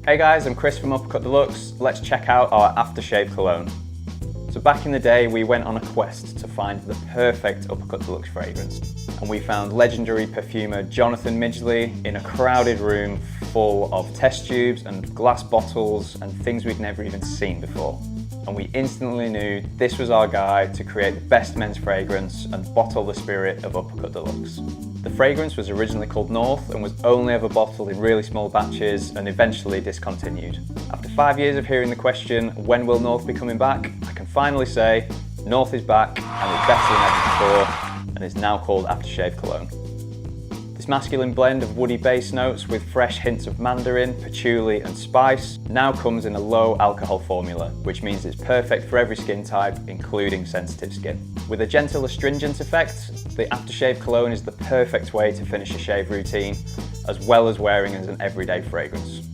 Hey guys, I'm Chris from Uppercut Deluxe. Let's check out our Aftershave Cologne. So back in the day, we went on a quest to find the perfect Uppercut Deluxe fragrance. And we found legendary perfumer Jonathan Midgley in a crowded room full of test tubes and glass bottles and things we'd never even seen before. And we instantly knew this was our guy to create the best men's fragrance and bottle the spirit of Uppercut Deluxe. The fragrance was originally called North and was only ever bottled in really small batches and eventually discontinued. After 5 years of hearing the question, when will North be coming back? I can finally say, North is back and is better than ever before and is now called Aftershave Cologne. This masculine blend of woody base notes with fresh hints of mandarin, patchouli and spice now comes in a low alcohol formula, which means it's perfect for every skin type, including sensitive skin. With a gentle astringent effect, the Aftershave Cologne is the perfect way to finish a shave routine, as well as wearing as an everyday fragrance.